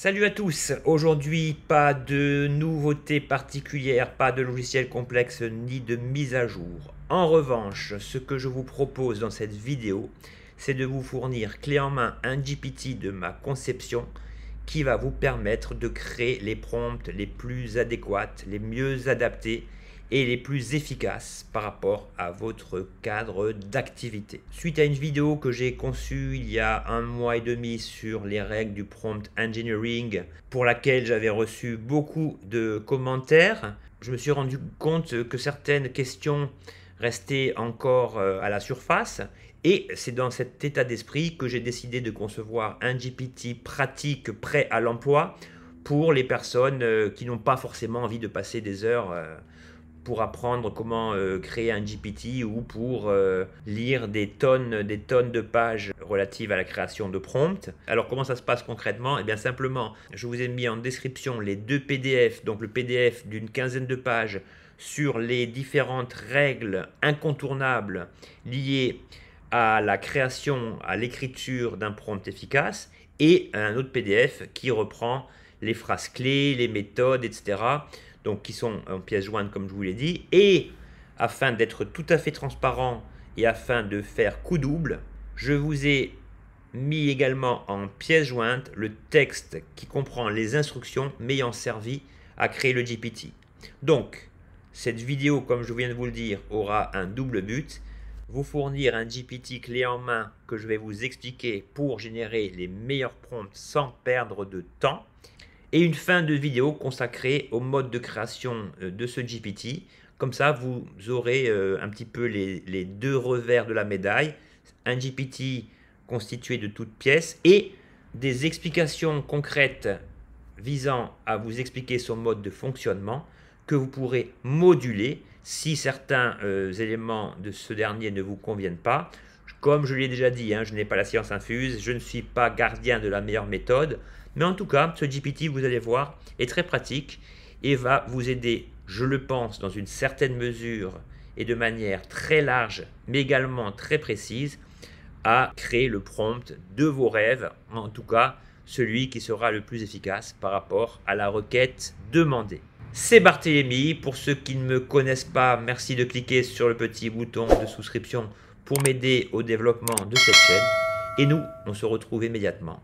Salut à tous, aujourd'hui pas de nouveautés particulières, pas de logiciel complexe ni de mise à jour. En revanche, ce que je vous propose dans cette vidéo, c'est de vous fournir clé en main un GPT de ma conception qui va vous permettre de créer les prompts les plus adéquates, les mieux adaptés et les plus efficaces par rapport à votre cadre d'activité. Suite à une vidéo que j'ai conçue il y a 1 mois et demi sur les règles du prompt engineering, pour laquelle j'avais reçu beaucoup de commentaires, je me suis rendu compte que certaines questions restaient encore à la surface. Et c'est dans cet état d'esprit que j'ai décidé de concevoir un GPT pratique prêt à l'emploi pour les personnes qui n'ont pas forcément envie de passer des heures pour apprendre comment créer un GPT ou pour lire des tonnes de pages relatives à la création de prompts. Alors comment ça se passe concrètement? Eh bien simplement, je vous ai mis en description les deux PDF, donc le PDF d'une quinzaine de pages sur les différentes règles incontournables liées à la création, à l'écriture d'un prompt efficace, et un autre PDF qui reprend les phrases clés, les méthodes, etc. Donc qui sont en pièces jointes comme je vous l'ai dit. Et afin d'être tout à fait transparent et afin de faire coup double, je vous ai mis également en pièces jointes le texte qui comprend les instructions m'ayant servi à créer le GPT. Donc cette vidéo, comme je viens de vous le dire, aura un double but: vous fournir un GPT clé en main que je vais vous expliquer pour générer les meilleurs prompts sans perdre de temps, et une fin de vidéo consacrée au mode de création de ce GPT. Comme ça, vous aurez un petit peu les deux revers de la médaille: un GPT constitué de toutes pièces et des explications concrètes visant à vous expliquer son mode de fonctionnement que vous pourrez moduler si certains éléments de ce dernier ne vous conviennent pas. Comme je l'ai déjà dit, je n'ai pas la science infuse, je ne suis pas gardien de la meilleure méthode, mais en tout cas, ce GPT, vous allez voir, est très pratique et va vous aider, je le pense, dans une certaine mesure et de manière très large, mais également très précise, à créer le prompt de vos rêves, en tout cas, celui qui sera le plus efficace par rapport à la requête demandée. C'est Barthélémy. Pour ceux qui ne me connaissent pas, merci de cliquer sur le petit bouton de souscription pour m'aider au développement de cette chaîne. Et nous, on se retrouve immédiatement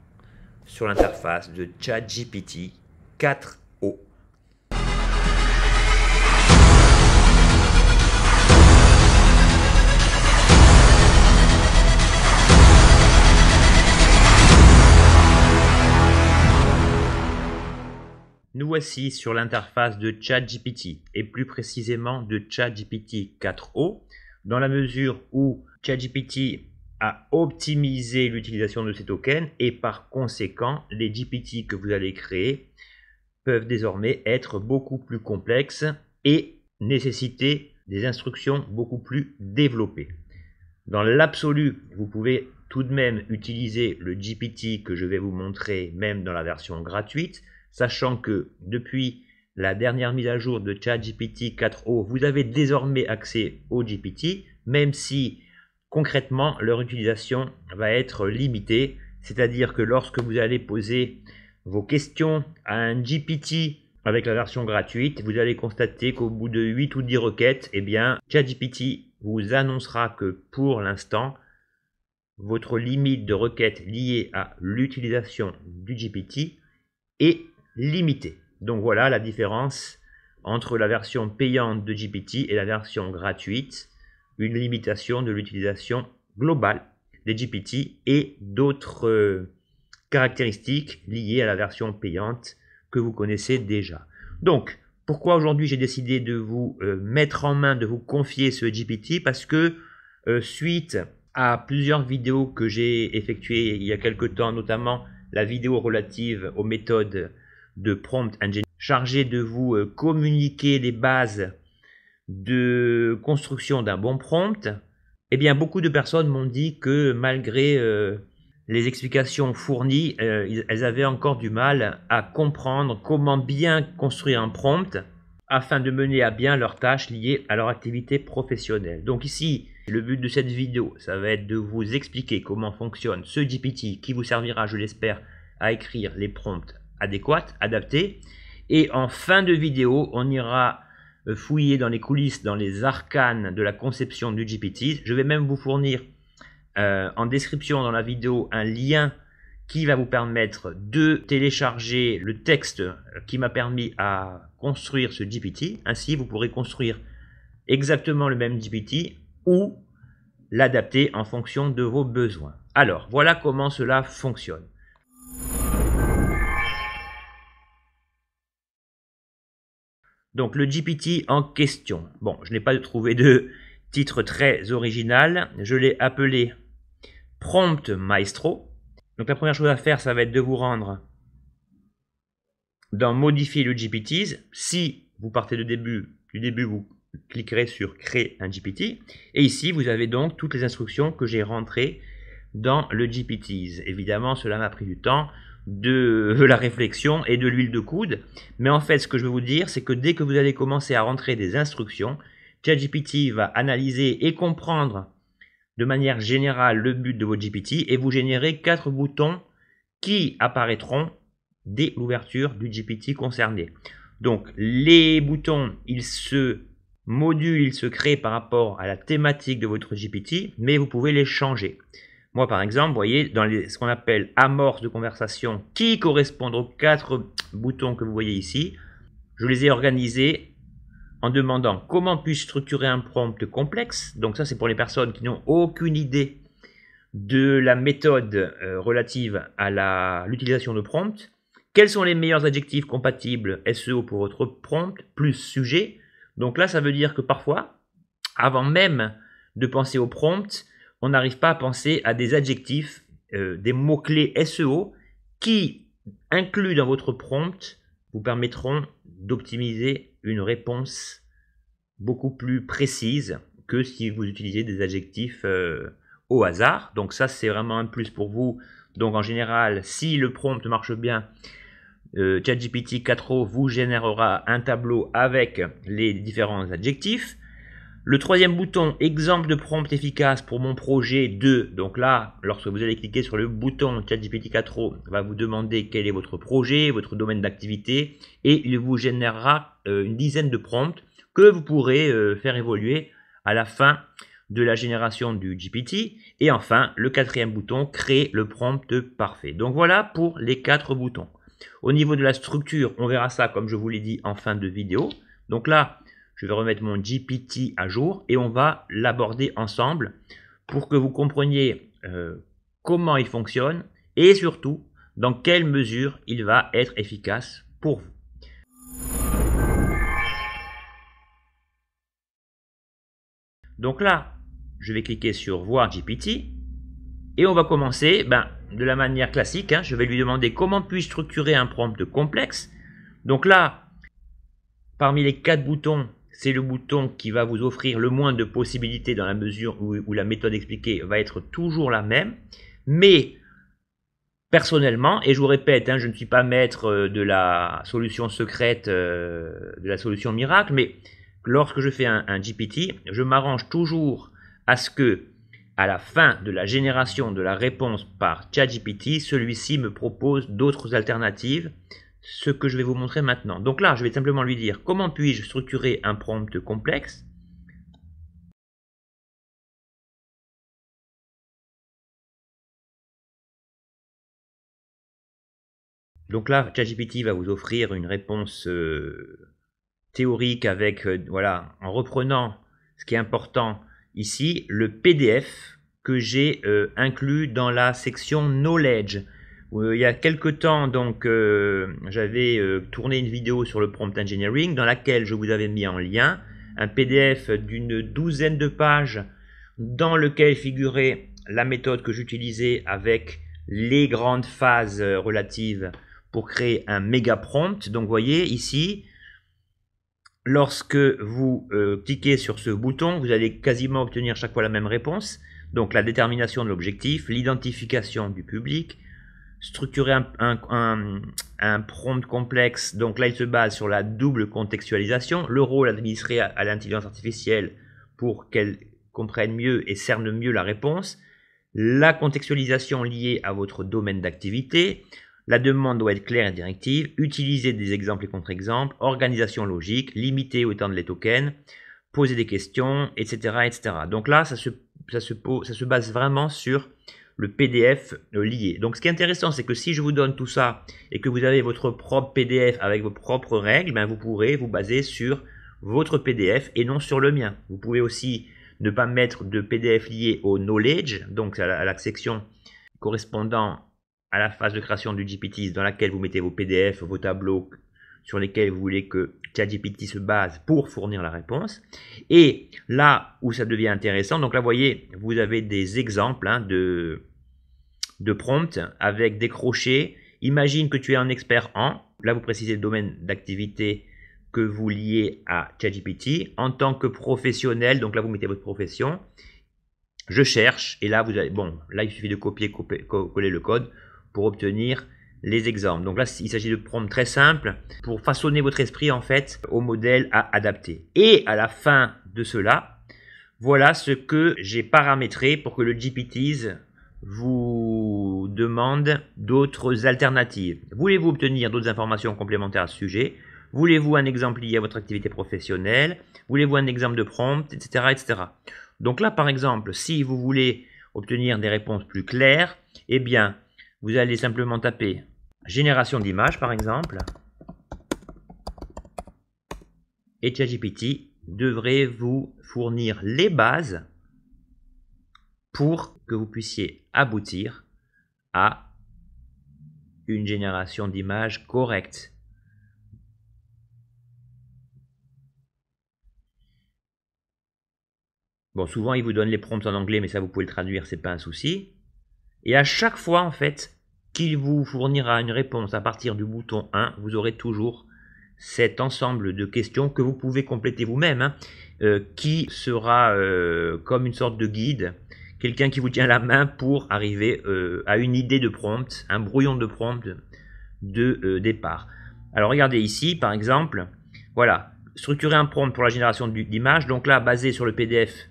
sur l'interface de ChatGPT 4o. Nous voici sur l'interface de ChatGPT et plus précisément de ChatGPT 4o, dans la mesure où ChatGPT a optimisé l'utilisation de ces tokens et par conséquent les GPT que vous allez créer peuvent désormais être beaucoup plus complexes et nécessiter des instructions beaucoup plus développées. Dans l'absolu, vous pouvez tout de même utiliser le GPT que je vais vous montrer même dans la version gratuite, sachant que depuis la dernière mise à jour de ChatGPT 4o, vous avez désormais accès au GPT, même si concrètement leur utilisation va être limitée. C'est-à-dire que lorsque vous allez poser vos questions à un GPT avec la version gratuite, vous allez constater qu'au bout de 8 ou 10 requêtes, eh bien, ChatGPT vous annoncera que pour l'instant, votre limite de requêtes liée à l'utilisation du GPT est limitée. Donc voilà la différence entre la version payante de GPT et la version gratuite, une limitation de l'utilisation globale des GPT et d'autres caractéristiques liées à la version payante que vous connaissez déjà. Donc, pourquoi aujourd'hui j'ai décidé de vous mettre en main, de vous confier ce GPT? Parce que suite à plusieurs vidéos que j'ai effectuées il y a quelque temps, notamment la vidéo relative aux méthodes de prompt engineering, chargée de vous communiquer les bases de construction d'un bon prompt, eh bien beaucoup de personnes m'ont dit que malgré les explications fournies, elles avaient encore du mal à comprendre comment bien construire un prompt afin de mener à bien leurs tâches liées à leur activité professionnelle. Donc ici, le but de cette vidéo, ça va être de vous expliquer comment fonctionne ce GPT qui vous servira, je l'espère, à écrire les prompts adéquate, adaptée. Et en fin de vidéo, on ira fouiller dans les coulisses, dans les arcanes de la conception du GPT. Je vais même vous fournir en description dans la vidéo un lien qui va vous permettre de télécharger le texte qui m'a permis à construire ce GPT. Ainsi, vous pourrez construire exactement le même GPT ou l'adapter en fonction de vos besoins. Alors, voilà comment cela fonctionne. Donc, le GPT en question. Bon, je n'ai pas trouvé de titre très original. Je l'ai appelé Prompt Maestro. Donc, la première chose à faire, ça va être de vous rendre dans Modifier le GPT. Si vous partez du début, vous cliquerez sur Créer un GPT. Et ici, vous avez donc toutes les instructions que j'ai rentrées dans le GPT. Évidemment, cela m'a pris du temps, de la réflexion et de l'huile de coude. Mais en fait, ce que je veux vous dire, c'est que dès que vous allez commencer à rentrer des instructions, ChatGPT va analyser et comprendre de manière générale le but de votre GPT et vous générer 4 boutons qui apparaîtront dès l'ouverture du GPT concerné. Donc, les boutons, ils se modulent, ils se créent par rapport à la thématique de votre GPT, mais vous pouvez les changer. Moi, par exemple, vous voyez, dans ce qu'on appelle amorce de conversation, qui correspondent aux 4 boutons que vous voyez ici, je les ai organisés en demandant comment puis-je structurer un prompt complexe. Donc ça, c'est pour les personnes qui n'ont aucune idée de la méthode relative à l'utilisation de prompt. Quels sont les meilleurs adjectifs compatibles SEO pour votre prompt, plus sujet. Donc là, ça veut dire que parfois, avant même de penser au prompt, on n'arrive pas à penser à des adjectifs, des mots-clés SEO qui, inclus dans votre prompt, vous permettront d'optimiser une réponse beaucoup plus précise que si vous utilisez des adjectifs au hasard. Donc ça, c'est vraiment un plus pour vous. Donc en général, si le prompt marche bien, ChatGPT 4o vous générera un tableau avec les différents adjectifs. Le troisième bouton, exemple de prompt efficace pour mon projet 2. Donc là, lorsque vous allez cliquer sur le bouton ChatGPT 4o, va vous demander quel est votre projet, votre domaine d'activité, et il vous générera une dizaine de prompts que vous pourrez faire évoluer à la fin de la génération du GPT. Et enfin, le quatrième bouton, créer le prompt parfait. Donc voilà pour les 4 boutons. Au niveau de la structure, on verra ça comme je vous l'ai dit en fin de vidéo. Donc là, je vais remettre mon GPT à jour et on va l'aborder ensemble pour que vous compreniez comment il fonctionne et surtout dans quelle mesure il va être efficace pour vous. Donc là, je vais cliquer sur Voir GPT et on va commencer de la manière classique. Je vais lui demander comment puis-je structurer un prompt complexe. Donc là, parmi les 4 boutons, c'est le bouton qui va vous offrir le moins de possibilités dans la mesure où la méthode expliquée va être toujours la même. Mais personnellement, et je vous répète, je ne suis pas maître de la solution secrète, de la solution miracle, mais lorsque je fais un GPT, je m'arrange toujours à ce que, à la fin de la génération de la réponse par ChatGPT, celui-ci me propose d'autres alternatives, ce que je vais vous montrer maintenant. Donc là, je vais simplement lui dire comment puis-je structurer un prompt complexe. Donc là, ChatGPT va vous offrir une réponse théorique avec, voilà, en reprenant ce qui est important ici, le PDF que j'ai inclus dans la section Knowledge. Il y a quelques temps, donc, j'avais tourné une vidéo sur le prompt engineering dans laquelle je vous avais mis en lien un PDF d'une douzaine de pages dans lequel figurait la méthode que j'utilisais avec les grandes phases relatives pour créer un méga prompt. Donc, vous voyez ici, lorsque vous cliquez sur ce bouton, vous allez quasiment obtenir chaque fois la même réponse. Donc, la détermination de l'objectif, l'identification du public, structurer un prompt complexe. Donc là, il se base sur la double contextualisation, le rôle administré à l'intelligence artificielle pour qu'elle comprenne mieux et cerne mieux la réponse, la contextualisation liée à votre domaine d'activité, La demande doit être claire et directive. Utiliser des exemples et contre-exemples. Organisation logique. Limiter ou étendre les tokens. Poser des questions, etc. etc. Donc là, ça se base vraiment sur le PDF lié. Donc ce qui est intéressant, c'est que si je vous donne tout ça et que vous avez votre propre PDF avec vos propres règles, ben vous pourrez vous baser sur votre PDF et non sur le mien. Vous pouvez aussi ne pas mettre de PDF lié au knowledge, donc à la section correspondant à la phase de création du GPT dans laquelle vous mettez vos PDF, vos tableaux sur lesquels vous voulez que ChatGPT se base pour fournir la réponse. Et là où ça devient intéressant, donc là vous voyez, vous avez des exemples de prompts avec des crochets. Imagine que tu es un expert en, là vous précisez le domaine d'activité que vous liez à ChatGPT. En tant que professionnel, donc là vous mettez votre profession. Je cherche, et là vous avez, bon, là il suffit de coller le code pour obtenir les exemples. Donc là, il s'agit de prompts très simples pour façonner votre esprit en fait au modèle à adapter. Et à la fin de cela, voilà ce que j'ai paramétré pour que le GPT vous demande d'autres alternatives. Voulez-vous obtenir d'autres informations complémentaires à ce sujet? Voulez-vous un exemple lié à votre activité professionnelle? Voulez-vous un exemple de prompt, etc., etc. Donc là, par exemple, si vous voulez obtenir des réponses plus claires, eh bien, vous allez simplement taper génération d'images, par exemple, et ChatGPT devrait vous fournir les bases pour que vous puissiez aboutir à une génération d'images correcte. Bon, souvent, il vous donne les prompts en anglais, mais ça, vous pouvez le traduire, c'est pas un souci. Et à chaque fois, en fait, qu'il vous fournira une réponse à partir du bouton 1, vous aurez toujours cet ensemble de questions que vous pouvez compléter vous-même, qui sera comme une sorte de guide, quelqu'un qui vous tient la main pour arriver à une idée de prompt, un brouillon de prompt de départ. Alors regardez ici, par exemple, voilà, structurer un prompt pour la génération d'images. Donc là, basé sur le PDF,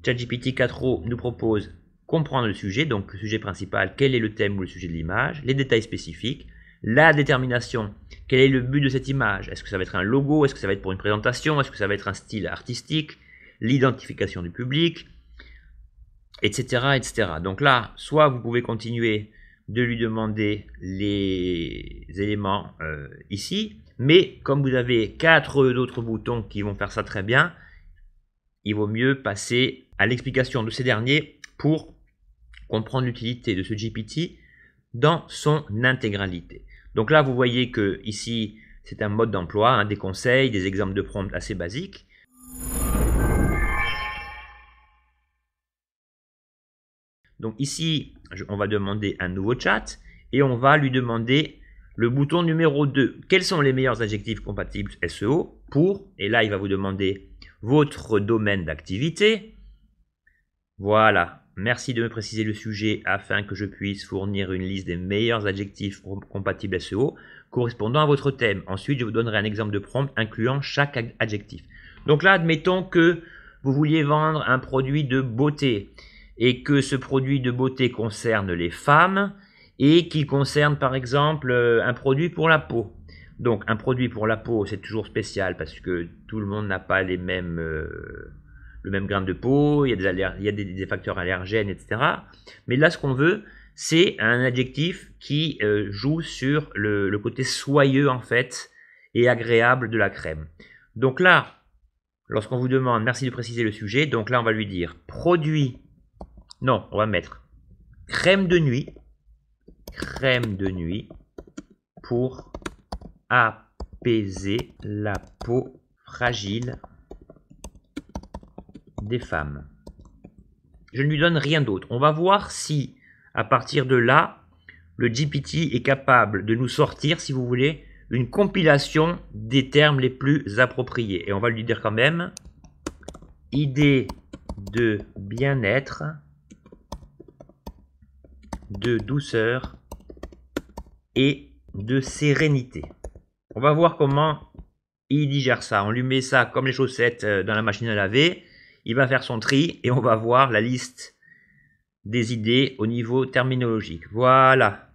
ChatGPT 4o nous propose comprendre le sujet, donc le sujet principal, quel est le thème ou le sujet de l'image, les détails spécifiques, la détermination, quel est le but de cette image, est-ce que ça va être un logo, est-ce que ça va être pour une présentation, est-ce que ça va être un style artistique, l'identification du public, etc., etc. Donc là, soit vous pouvez continuer de lui demander les éléments ici, mais comme vous avez 4 autres boutons qui vont faire ça très bien, il vaut mieux passer à l'explication de ces derniers pour comprendre l'utilité de ce GPT dans son intégralité. Donc là, vous voyez que ici, c'est un mode d'emploi, des conseils, des exemples de prompts assez basiques. Donc ici, on va demander un nouveau chat et on va lui demander le bouton numéro 2. Quels sont les meilleurs adjectifs compatibles SEO pour, et là, il va vous demander votre domaine d'activité. Voilà. Merci de me préciser le sujet afin que je puisse fournir une liste des meilleurs adjectifs compatibles SEO correspondant à votre thème. Ensuite, je vous donnerai un exemple de prompt incluant chaque adjectif. Donc là, admettons que vous vouliez vendre un produit de beauté et que ce produit de beauté concerne les femmes et qu'il concerne par exemple un produit pour la peau. Donc un produit pour la peau, c'est toujours spécial parce que tout le monde n'a pas les mêmes... le même grain de peau, il y a des facteurs allergènes, etc. Mais là, ce qu'on veut, c'est un adjectif qui joue sur le côté soyeux, en fait, et agréable de la crème. Donc là, lorsqu'on vous demande, merci de préciser le sujet, donc là, on va lui dire produit, non, on va mettre crème de nuit pour apaiser la peau fragile des femmes. Je ne lui donne rien d'autre. On va voir si, à partir de là, le GPT est capable de nous sortir, si vous voulez, une compilation des termes les plus appropriés. Et on va lui dire quand même idée de bien-être, de douceur et de sérénité. On va voir comment il digère ça. On lui met ça comme les chaussettes dans la machine à laver. Il va faire son tri et on va voir la liste des idées au niveau terminologique. Voilà.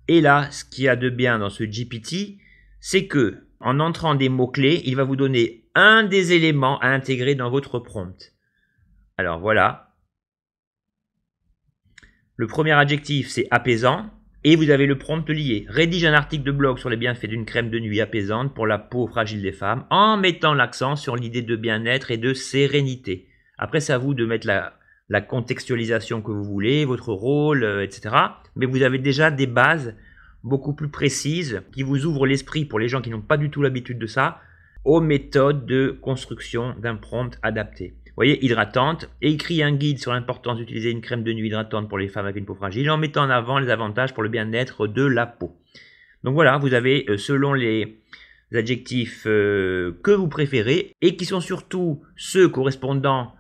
Et là, ce qu'il y a de bien dans ce GPT, c'est que en entrant des mots-clés, il va vous donner un des éléments à intégrer dans votre prompt. Alors voilà. Le premier adjectif, c'est apaisant. Et vous avez le prompt lié. Rédige un article de blog sur les bienfaits d'une crème de nuit apaisante pour la peau fragile des femmes en mettant l'accent sur l'idée de bien-être et de sérénité. Après, c'est à vous de mettre la contextualisation que vous voulez, votre rôle, etc. Mais vous avez déjà des bases beaucoup plus précises qui vous ouvrent l'esprit pour les gens qui n'ont pas du tout l'habitude de ça, aux méthodes de construction d'un prompt adapté. Vous voyez, hydratante, écrit un guide sur l'importance d'utiliser une crème de nuit hydratante pour les femmes avec une peau fragile en mettant en avant les avantages pour le bien-être de la peau. Donc voilà, vous avez selon les adjectifs que vous préférez et qui sont surtout ceux correspondant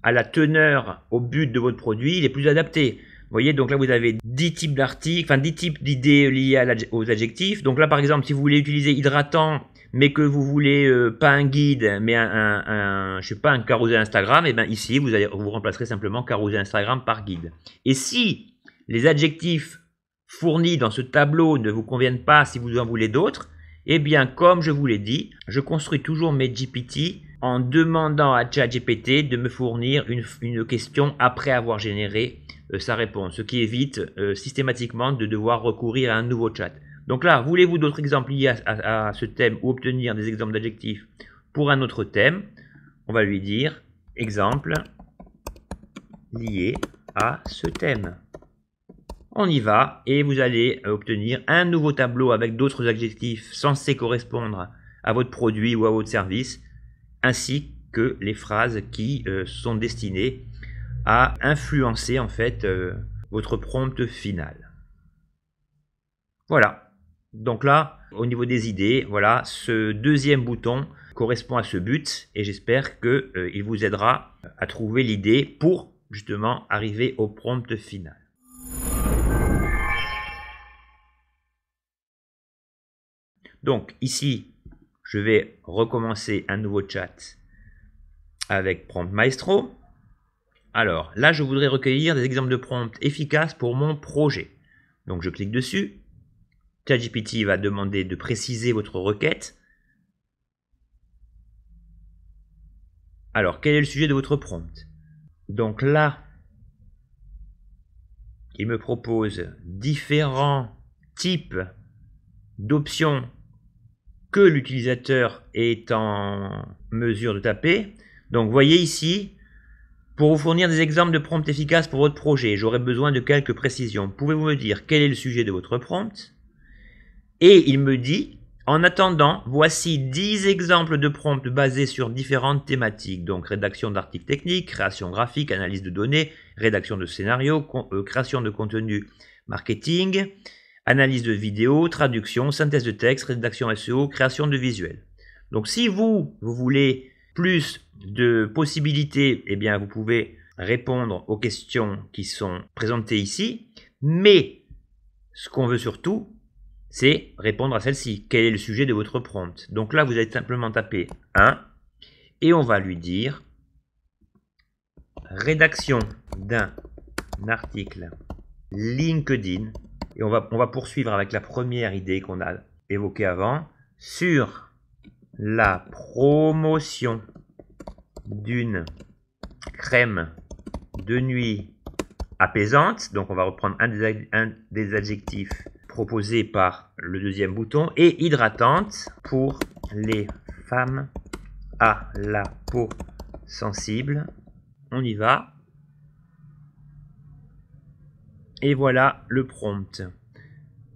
à la teneur, au but de votre produit, les plus adaptés. Vous voyez, donc là vous avez 10 types d'articles, enfin 10 types d'idées liées aux adjectifs. Donc là par exemple, si vous voulez utiliser hydratant, mais que vous voulez pas un guide, mais je sais pas, un carrousel Instagram, et bien ici vous remplacerez simplement carrousel Instagram par guide. Et si les adjectifs fournis dans ce tableau ne vous conviennent pas, si vous en voulez d'autres, eh bien comme je vous l'ai dit, je construis toujours mes GPT en demandant à ChatGPT de me fournir une question après avoir généré sa réponse, ce qui évite systématiquement de devoir recourir à un nouveau chat. Donc là, voulez-vous d'autres exemples liés à ce thème ou obtenir des exemples d'adjectifs pour un autre thème? On va lui dire exemple lié à ce thème. On y va et vous allez obtenir un nouveau tableau avec d'autres adjectifs censés correspondre à votre produit ou à votre service, ainsi que les phrases qui sont destinées à influencer en fait votre prompt final. Voilà. Donc là, au niveau des idées, voilà, ce deuxième bouton correspond à ce but et j'espère qu'il vous aidera à trouver l'idée pour justement arriver au prompt final. Donc ici, je vais recommencer un nouveau chat avec Prompt Maestro. Alors là, je voudrais recueillir des exemples de prompts efficaces pour mon projet. Donc je clique dessus. ChatGPT va demander de préciser votre requête. Alors, quel est le sujet de votre prompt? Donc là, il me propose différents types d'options que l'utilisateur est en mesure de taper. Donc, vous voyez ici, pour vous fournir des exemples de prompts efficaces pour votre projet, j'aurai besoin de quelques précisions. Pouvez-vous me dire quel est le sujet de votre prompt? Et il me dit, en attendant, voici 10 exemples de prompts basés sur différentes thématiques. Donc, rédaction d'articles techniques, création graphique, analyse de données, rédaction de scénarios, création de contenu marketing, analyse de vidéos, traduction, synthèse de texte, rédaction SEO, création de visuels. Donc, si vous voulez plus de possibilités, eh bien, vous pouvez répondre aux questions qui sont présentées ici. Mais, ce qu'on veut surtout, c'est répondre à celle-ci. Quel est le sujet de votre prompt? Donc là, vous allez simplement taper 1 et on va lui dire rédaction d'un article LinkedIn. Et on va poursuivre avec la première idée qu'on a évoquée avant sur la promotion d'une crème de nuit apaisante. Donc on va reprendre un des adjectifs proposé par le deuxième bouton, et hydratante pour les femmes à la peau sensible. On y va. Et voilà le prompt.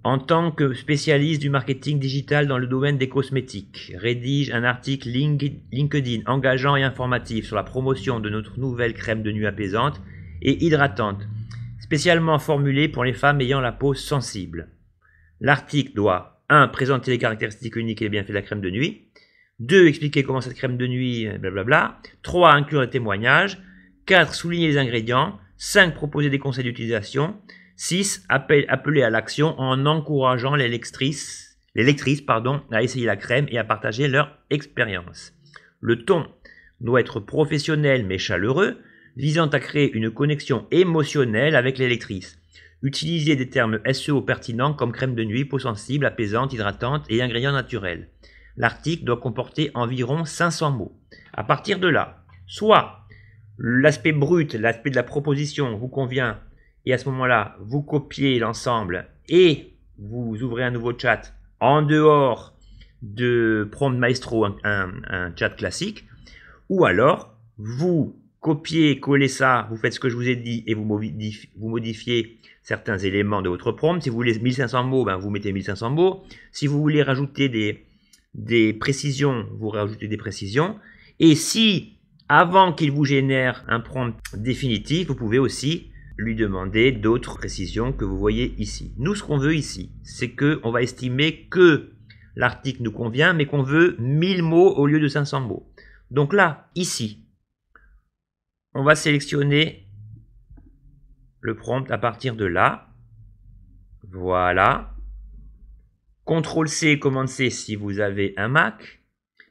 En tant que spécialiste du marketing digital dans le domaine des cosmétiques, rédige un article LinkedIn engageant et informatif sur la promotion de notre nouvelle crème de nuit apaisante et hydratante, spécialement formulée pour les femmes ayant la peau sensible. L'article doit 1. Présenter les caractéristiques uniques et les bienfaits de la crème de nuit. 2. Expliquer comment cette crème de nuit, blablabla. 3. Inclure les témoignages. 4. Souligner les ingrédients. 5. Proposer des conseils d'utilisation. 6. Appeler à l'action en encourageant les lectrices à essayer la crème et à partager leur expérience. Le ton doit être professionnel mais chaleureux, visant à créer une connexion émotionnelle avec les lectrices. Utilisez des termes SEO pertinents comme crème de nuit, peau sensible, apaisante, hydratante et ingrédients naturels. L'article doit comporter environ 500 mots. À partir de là, soit l'aspect brut, l'aspect de la proposition vous convient et à ce moment-là, vous copiez l'ensemble et vous ouvrez un nouveau chat en dehors de Prompt Maestro, un chat classique, ou alors vous copiez, collez ça, vous faites ce que je vous ai dit et vous modifiez certains éléments de votre prompt. Si vous voulez 1500 mots, ben vous mettez 1500 mots. Si vous voulez rajouter des précisions, vous rajoutez des précisions. Et si, avant qu'il vous génère un prompt définitif, vous pouvez aussi lui demander d'autres précisions que vous voyez ici. Nous, ce qu'on veut ici, c'est qu'on va estimer que l'article nous convient, mais qu'on veut 1000 mots au lieu de 500 mots. Donc là, ici, on va sélectionner le prompt à partir de là. Voilà. CTRL-C, Command-C si vous avez un Mac.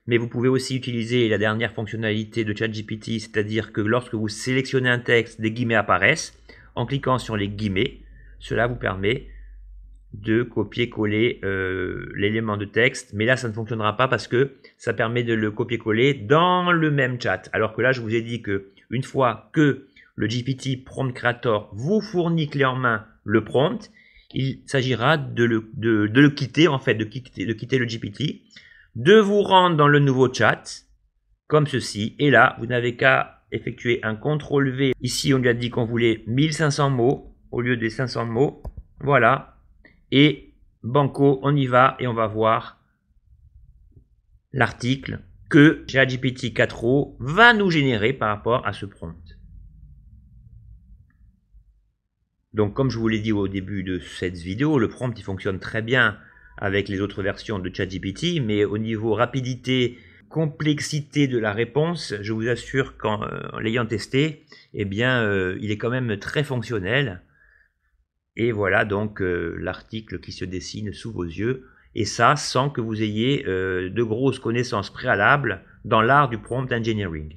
Mais vous pouvez aussi utiliser la dernière fonctionnalité de ChatGPT, c'est-à-dire que lorsque vous sélectionnez un texte, des guillemets apparaissent. En cliquant sur les guillemets, cela vous permet de copier-coller l'élément de texte. Mais là, ça ne fonctionnera pas parce que ça permet de le copier-coller dans le même chat. Alors que là, je vous ai dit que une fois que le GPT Prompt Creator vous fournit clé en main le prompt, il s'agira de le quitter, en fait, de quitter le GPT, de vous rendre dans le nouveau chat, comme ceci. Et là, vous n'avez qu'à effectuer un CTRL-V. Ici, on lui a dit qu'on voulait 1500 mots au lieu des 500 mots. Voilà. Et banco, on y va et on va voir l'article que ChatGPT 4o va nous générer par rapport à ce prompt. Donc, comme je vous l'ai dit au début de cette vidéo, le prompt il fonctionne très bien avec les autres versions de ChatGPT, mais au niveau rapidité, complexité de la réponse, je vous assure qu'en l'ayant testé, eh bien, il est quand même très fonctionnel. Et voilà donc l'article qui se dessine sous vos yeux, et ça sans que vous ayez de grosses connaissances préalables dans l'art du prompt engineering.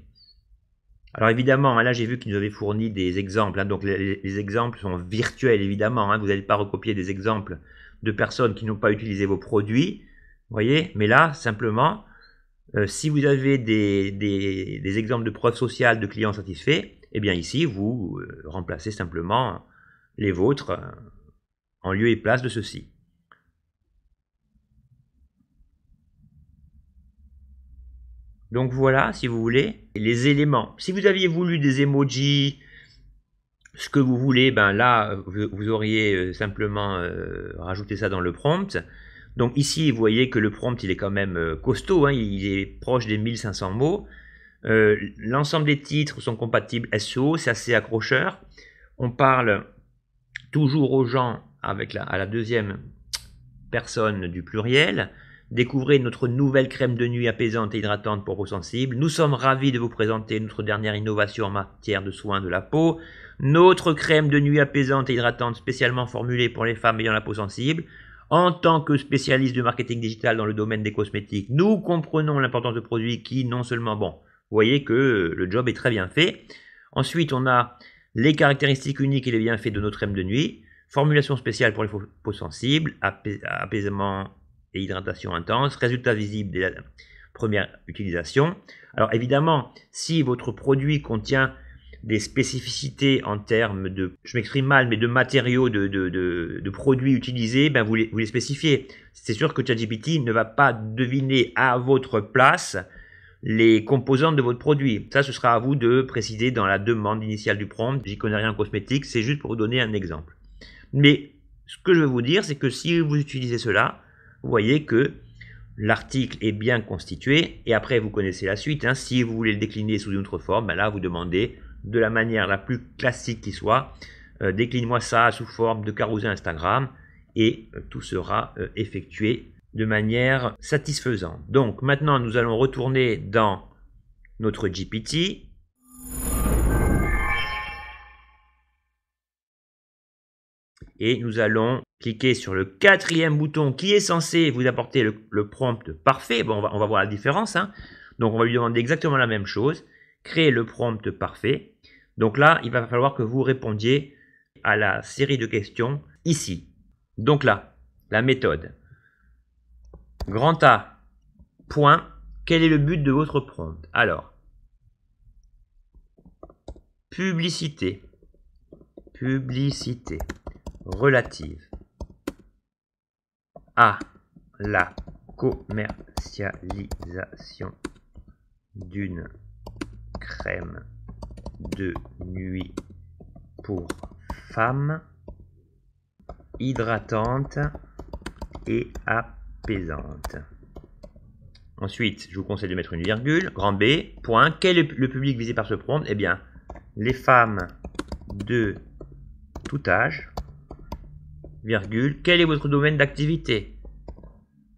Alors évidemment, là j'ai vu qu'ils nous avaient fourni des exemples, donc les exemples sont virtuels évidemment, vous n'allez pas recopier des exemples de personnes qui n'ont pas utilisé vos produits, voyez, mais là simplement, si vous avez des exemples de preuves sociales de clients satisfaits, eh bien ici vous remplacez simplement les vôtres en lieu et place de ceci. Donc voilà, si vous voulez, les éléments. Si vous aviez voulu des emojis, ce que vous voulez, ben là, vous auriez simplement rajouté ça dans le prompt. Donc ici, vous voyez que le prompt, il est quand même costaud, il est proche des 1500 mots. L'ensemble des titres sont compatibles SEO, c'est assez accrocheur. On parle toujours aux gens à la deuxième personne du pluriel. Découvrez notre nouvelle crème de nuit apaisante et hydratante pour peau sensible. Nous sommes ravis de vous présenter notre dernière innovation en matière de soins de la peau. Notre crème de nuit apaisante et hydratante spécialement formulée pour les femmes ayant la peau sensible. En tant que spécialiste du marketing digital dans le domaine des cosmétiques, nous comprenons l'importance de produits qui non seulement, bon, vous voyez que le job est très bien fait. Ensuite, on a les caractéristiques uniques et les bienfaits de notre crème de nuit. Formulation spéciale pour les peaux sensibles, apaisement et hydratation intense, résultat visible dès la première utilisation. Alors évidemment, si votre produit contient des spécificités en termes de, je m'exprime mal, mais de matériaux, de produits utilisés, ben vous les spécifiez. C'est sûr que ChatGPT ne va pas deviner à votre place les composantes de votre produit. Ça, ce sera à vous de préciser dans la demande initiale du prompt. J'y connais rien en cosmétique, c'est juste pour vous donner un exemple. Mais ce que je veux vous dire, c'est que si vous utilisez cela, vous voyez que l'article est bien constitué et après vous connaissez la suite. Si vous voulez le décliner sous une autre forme, ben là vous demandez de la manière la plus classique qui soit, décline-moi ça sous forme de carousel Instagram et tout sera effectué de manière satisfaisante. Donc maintenant nous allons retourner dans notre GPT. Et nous allons cliquer sur le quatrième bouton qui est censé vous apporter le prompt parfait. Bon, on va voir la différence. Donc, on va lui demander exactement la même chose. Créer le prompt parfait. Donc là, il va falloir que vous répondiez à la série de questions ici. Donc là, la méthode. Grand A, point, quel est le but de votre prompt? Alors, publicité, publicité relative à la commercialisation d'une crème de nuit pour femmes, hydratante et apaisante. Ensuite, je vous conseille de mettre une virgule. Grand B, point. Quel est le public visé par ce prompt? Eh bien, les femmes de tout âge, virgule. Quel est votre domaine d'activité?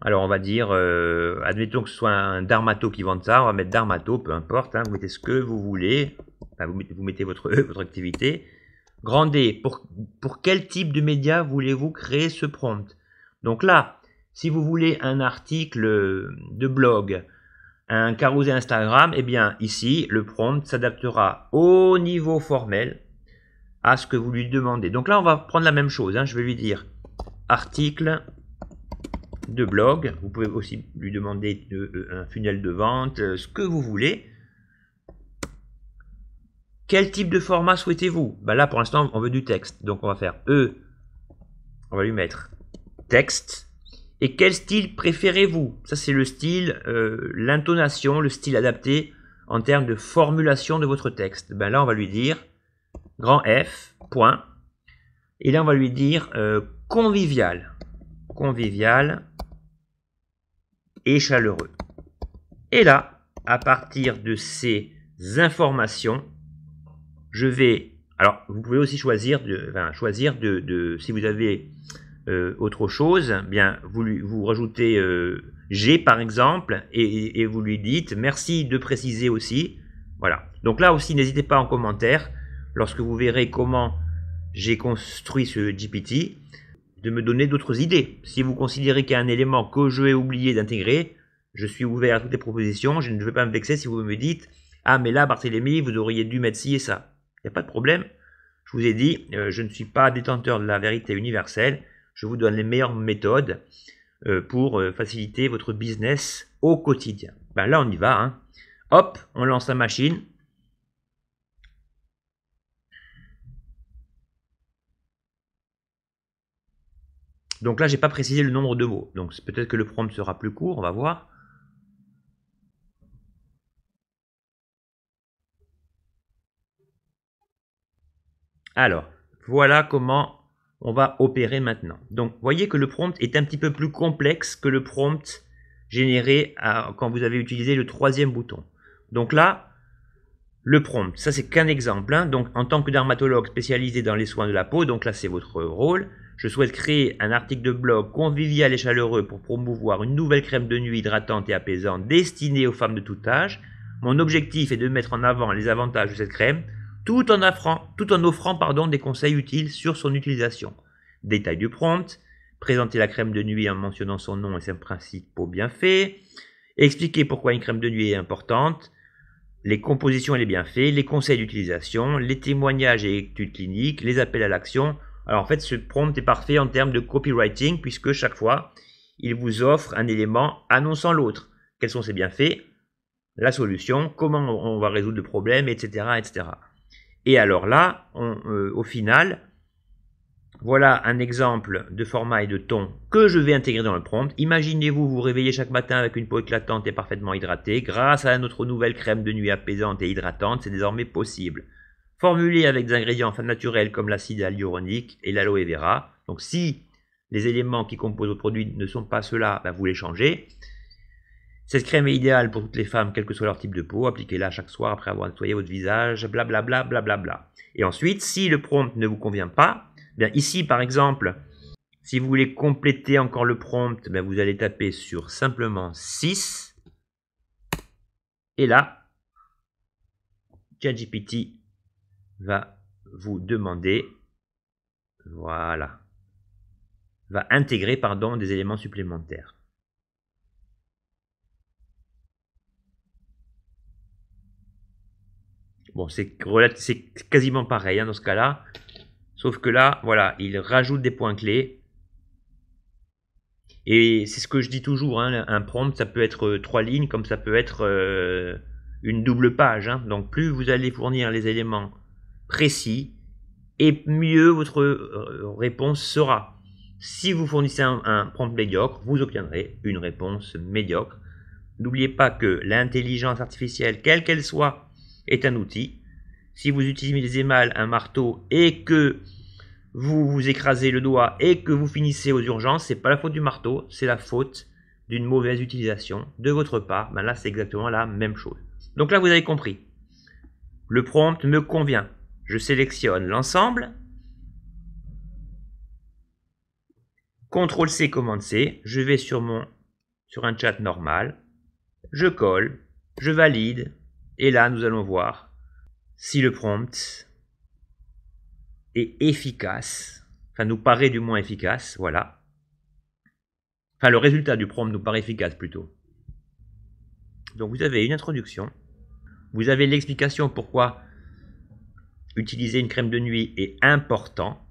Alors, on va dire, admettons que ce soit un dermato qui vende ça, on va mettre dermato, peu importe, hein, vous mettez ce que vous voulez, enfin, vous mettez votre activité. Grand D, pour quel type de média voulez-vous créer ce prompt? Donc là, si vous voulez un article de blog, un carousel Instagram, eh bien ici, le prompt s'adaptera au niveau formel à ce que vous lui demandez. Donc là, on va prendre la même chose, hein, je vais lui dire article de blog. Vous pouvez aussi lui demander un funnel de vente, ce que vous voulez. Quel type de format souhaitez-vous? Ben là, pour l'instant, on veut du texte. Donc, on va faire on va lui mettre texte. Et quel style préférez-vous? Ça, c'est le style, l'intonation, le style adapté en termes de formulation de votre texte. Ben là, on va lui dire grand F, point. Et là, on va lui dire convivial. Convivial et chaleureux. Et là, à partir de ces informations, je vais... Alors, vous pouvez aussi choisir si vous avez autre chose, bien, vous rajoutez G par exemple, et vous lui dites merci de préciser aussi. Voilà. Donc là aussi, n'hésitez pas en commentaire, lorsque vous verrez comment j'ai construit ce GPT, de me donner d'autres idées. Si vous considérez qu'il y a un élément que je vais oublier d'intégrer, je suis ouvert à toutes les propositions. Je ne vais pas me vexer si vous me dites « Ah, mais là, Barthélémy, vous auriez dû mettre ci et ça. » Il n'y a pas de problème. Je vous ai dit, je ne suis pas détenteur de la vérité universelle. Je vous donne les meilleures méthodes pour faciliter votre business au quotidien. Ben là, on y va. Hein. Hop, on lance la machine. Donc là, j'ai pas précisé le nombre de mots. Donc peut-être que le prompt sera plus court, on va voir. Alors, voilà comment on va opérer maintenant. Donc, voyez que le prompt est un petit peu plus complexe que le prompt généré quand vous avez utilisé le troisième bouton. Donc là, le prompt, ça c'est qu'un exemple. Hein. Donc, en tant que dermatologue spécialisé dans les soins de la peau, donc là c'est votre rôle. Je souhaite créer un article de blog convivial et chaleureux pour promouvoir une nouvelle crème de nuit hydratante et apaisante destinée aux femmes de tout âge. Mon objectif est de mettre en avant les avantages de cette crème tout en offrant des conseils utiles sur son utilisation. Détail du prompt, présenter la crème de nuit en mentionnant son nom et ses principaux bienfaits, expliquer pourquoi une crème de nuit est importante, les compositions et les bienfaits, les conseils d'utilisation, les témoignages et études cliniques, les appels à l'action. Alors en fait, ce prompt est parfait en termes de copywriting puisque chaque fois, il vous offre un élément annonçant l'autre. Quels sont ses bienfaits, la solution, comment on va résoudre le problème, etc. etc. Et alors là, au final, voilà un exemple de format et de ton que je vais intégrer dans le prompt. Imaginez-vous vous réveiller chaque matin avec une peau éclatante et parfaitement hydratée. Grâce à notre nouvelle crème de nuit apaisante et hydratante, c'est désormais possible. Formulée avec des ingrédients naturels comme l'acide hyaluronique et l'aloe vera. Donc si les éléments qui composent votre produit ne sont pas ceux-là, ben vous les changez. Cette crème est idéale pour toutes les femmes, quel que soit leur type de peau. Appliquez-la chaque soir après avoir nettoyé votre visage, blablabla, blablabla. Et ensuite, si le prompt ne vous convient pas, bien ici par exemple, si vous voulez compléter encore le prompt, bien vous allez taper sur simplement 6. Et là, ChatGPT va vous demander, voilà, va intégrer, des éléments supplémentaires. Bon, c'est quasiment pareil hein, dans ce cas-là. Sauf que là, voilà, il rajoute des points clés. Et c'est ce que je dis toujours, hein, un prompt, ça peut être 3 lignes, comme ça peut être une double page. Hein. Donc plus vous allez fournir les éléments précis, et mieux votre réponse sera. Si vous fournissez un prompt médiocre, vous obtiendrez une réponse médiocre. N'oubliez pas que l'intelligence artificielle, quelle qu'elle soit, est un outil. Si vous utilisez mal un marteau et que vous vous écrasez le doigt et que vous finissez aux urgences, c'est pas la faute du marteau, c'est la faute d'une mauvaise utilisation de votre part. Ben là, c'est exactement la même chose. Donc là, vous avez compris. Le prompt me convient. Je sélectionne l'ensemble. CTRL-C, commande C. Je vais sur un chat normal. Je colle. Je valide. Et là, nous allons voir si le prompt est efficace. Enfin, nous paraît du moins efficace. Voilà. Enfin, le résultat du prompt nous paraît efficace plutôt. Donc, vous avez une introduction. Vous avez l'explication pourquoi utiliser une crème de nuit est important.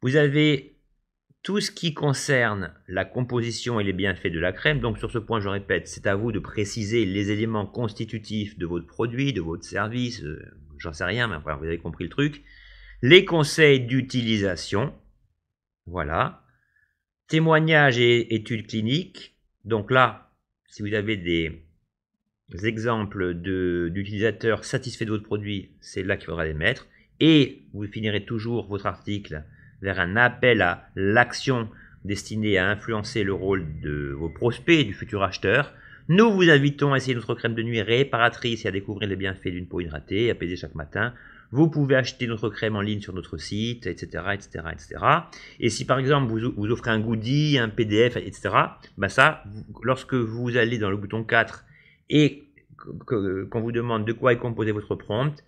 Vous avez tout ce qui concerne la composition et les bienfaits de la crème. Donc sur ce point, je répète, c'est à vous de préciser les éléments constitutifs de votre produit, de votre service, j'en sais rien, mais enfin, vous avez compris le truc. Les conseils d'utilisation, voilà. Témoignages et études cliniques. Donc là, si vous avez des exemples d'utilisateurs satisfaits de votre produit, c'est là qu'il faudra les mettre. Et vous finirez toujours votre article vers un appel à l'action destiné à influencer le rôle de vos prospects et du futur acheteur. Nous vous invitons à essayer notre crème de nuit réparatrice et à découvrir les bienfaits d'une peau hydratée, apaisée chaque matin. Vous pouvez acheter notre crème en ligne sur notre site, etc., etc., etc. Et si par exemple vous offrez un goodie, un PDF, etc., ben ça, lorsque vous allez dans le bouton 4 et qu'on vous demande de quoi est composé votre prompt,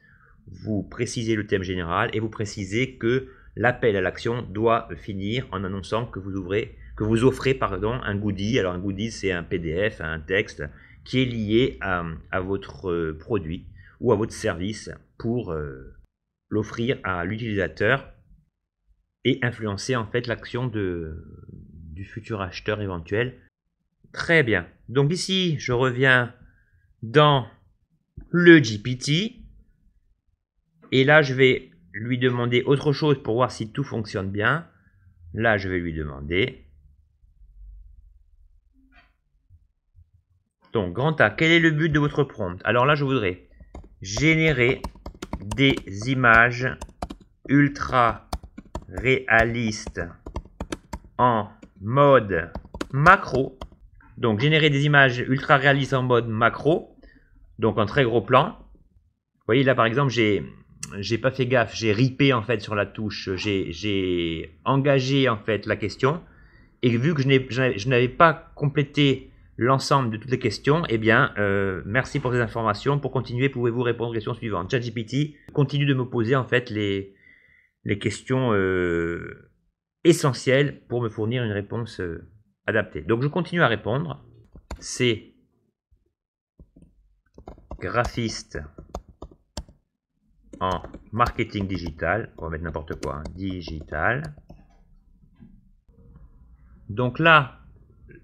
vous précisez le thème général et vous précisez que l'appel à l'action doit finir en annonçant que vous offrez un goodie. Alors un goodie, c'est un PDF, un texte qui est lié à votre produit ou à votre service pour l'offrir à l'utilisateur et influencer en fait l'action du futur acheteur éventuel. Très bien. Donc ici, je reviens dans le GPT et là, je vais lui demander autre chose pour voir si tout fonctionne bien. Là, je vais lui demander. Donc, grand A, quel est le but de votre prompt? Alors là, je voudrais générer des images ultra réalistes en mode macro. Donc, générer des images ultra réalistes en mode macro. Donc, en très gros plan. Vous voyez, là, par exemple, j'ai pas fait gaffe, j'ai ripé en fait sur la touche, j'ai engagé en fait la question et vu que je n'avais pas complété l'ensemble de toutes les questions, eh bien merci pour ces informations. Pour continuer, pouvez-vous répondre aux questions suivantes? ChatGPT continue de me poser en fait les questions essentielles pour me fournir une réponse adaptée. Donc je continue à répondre. C'est graphiste en marketing digital, on va mettre n'importe quoi, hein, digital. Donc là,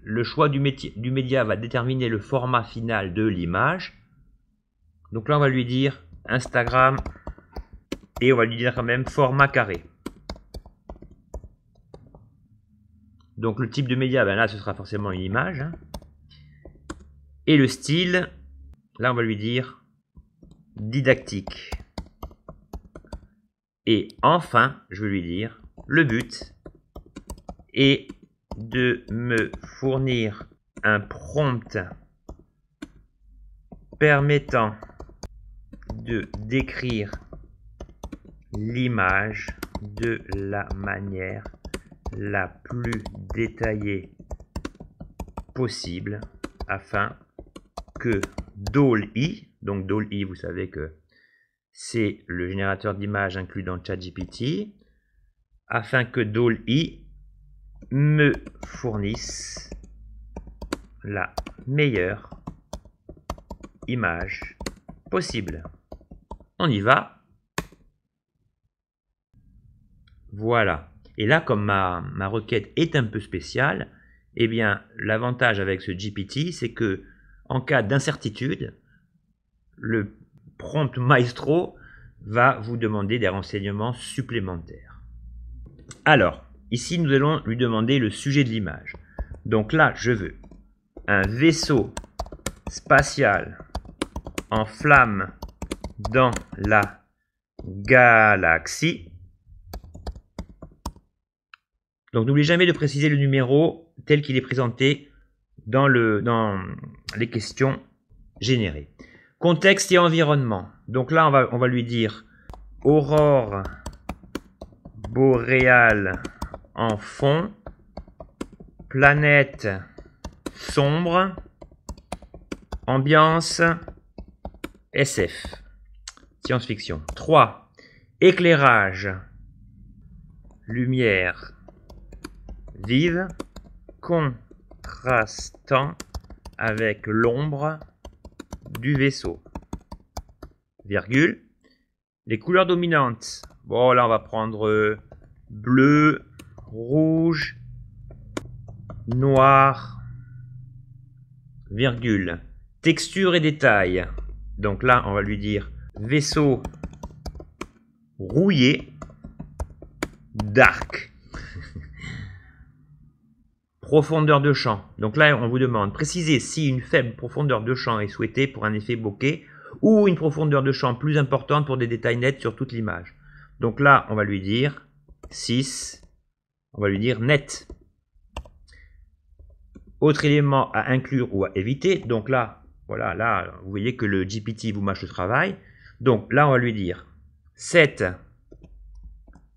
le choix du média va déterminer le format final de l'image. Donc là, on va lui dire Instagram et on va lui dire quand même format carré. Donc le type de média, ben là, ce sera forcément une image. Hein. Et le style, là, on va lui dire didactique. Et enfin, je vais lui dire, le but est de me fournir un prompt permettant de décrire l'image de la manière la plus détaillée possible afin que DALL-E, donc DALL-E, vous savez que c'est le générateur d'images inclus dans ChatGPT, afin que DALL-E me fournisse la meilleure image possible. On y va. Voilà. Et là, comme ma requête est un peu spéciale, eh bien, l'avantage avec ce GPT, c'est que en cas d'incertitude, le prompt Maestro va vous demander des renseignements supplémentaires. Alors, ici, nous allons lui demander le sujet de l'image. Donc là, je veux un vaisseau spatial en flammes dans la galaxie. Donc n'oubliez jamais de préciser le numéro tel qu'il est présenté dans les questions générées. Contexte et environnement. Donc là, on va lui dire aurore boréale en fond, planète sombre, ambiance SF, science-fiction. 3. Éclairage, lumière vive, contrastant avec l'ombre du vaisseau. Virgule. Les couleurs dominantes. Bon, là, on va prendre bleu, rouge, noir, virgule. Texture et détail. Donc là, on va lui dire vaisseau rouillé, dark. Profondeur de champ. Donc là, on vous demande préciser si une faible profondeur de champ est souhaitée pour un effet bokeh ou une profondeur de champ plus importante pour des détails nets sur toute l'image. Donc là, on va lui dire 6. On va lui dire net. Autre élément à inclure ou à éviter. Donc là, voilà, là, vous voyez que le GPT vous mâche le travail. Donc là, on va lui dire 7.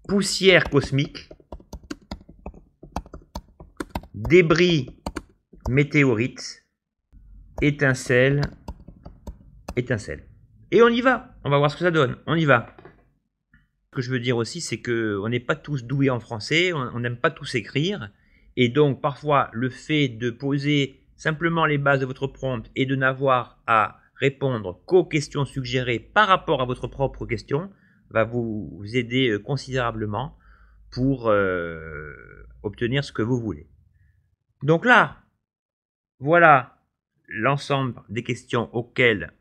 Poussière cosmique. Débris météorites, étincelles, étincelles. Et on y va. On va voir ce que ça donne. On y va. Ce que je veux dire aussi, c'est qu'on n'est pas tous doués en français, on n'aime pas tous écrire. Et donc, parfois, le fait de poser simplement les bases de votre prompt et de n'avoir à répondre qu'aux questions suggérées par rapport à votre propre question va vous aider considérablement pour obtenir ce que vous voulez. Donc là, voilà l'ensemble des questions auxquelles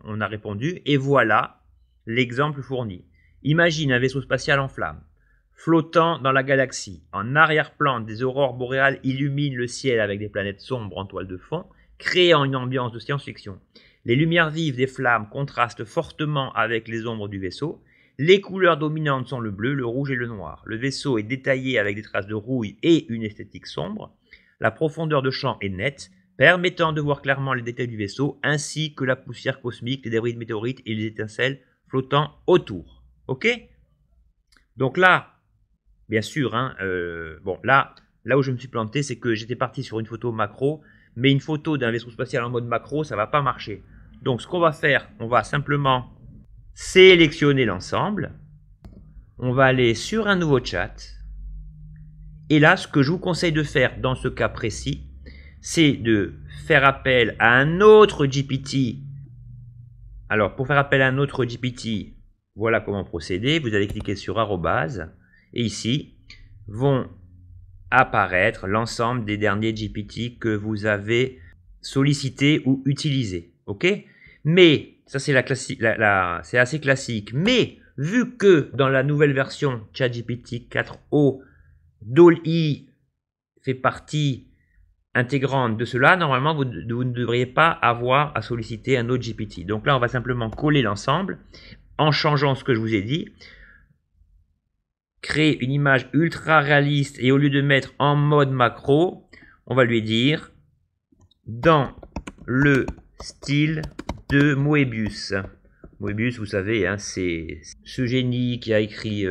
on a répondu et voilà l'exemple fourni. Imagine un vaisseau spatial en flammes, flottant dans la galaxie. En arrière-plan, des aurores boréales illuminent le ciel avec des planètes sombres en toile de fond, créant une ambiance de science-fiction. Les lumières vives des flammes contrastent fortement avec les ombres du vaisseau. Les couleurs dominantes sont le bleu, le rouge et le noir. Le vaisseau est détaillé avec des traces de rouille et une esthétique sombre. La profondeur de champ est nette, permettant de voir clairement les détails du vaisseau, ainsi que la poussière cosmique, les débris de météorites et les étincelles flottant autour. Ok? Donc là, bien sûr, hein, bon, là où je me suis planté, c'est que j'étais parti sur une photo macro, mais une photo d'un vaisseau spatial en mode macro, ça ne va pas marcher. Donc ce qu'on va faire, on va simplement sélectionner l'ensemble. On va aller sur un nouveau chat. Et là, ce que je vous conseille de faire dans ce cas précis, c'est de faire appel à un autre GPT. Alors, pour faire appel à un autre GPT, voilà comment procéder. Vous allez cliquer sur arrobase et ici vont apparaître l'ensemble des derniers GPT que vous avez sollicités ou utilisés. Ok? Mais, ça c'est c'est assez classique. Mais, vu que dans la nouvelle version ChatGPT 4o, DALL-E fait partie intégrante de cela, normalement vous ne devriez pas avoir à solliciter un autre GPT. Donc là on va simplement coller l'ensemble en changeant ce que je vous ai dit. Créer une image ultra réaliste et au lieu de mettre en mode macro, on va lui dire dans le style de Moebius. Moebius, vous savez, hein, c'est ce génie qui a écrit,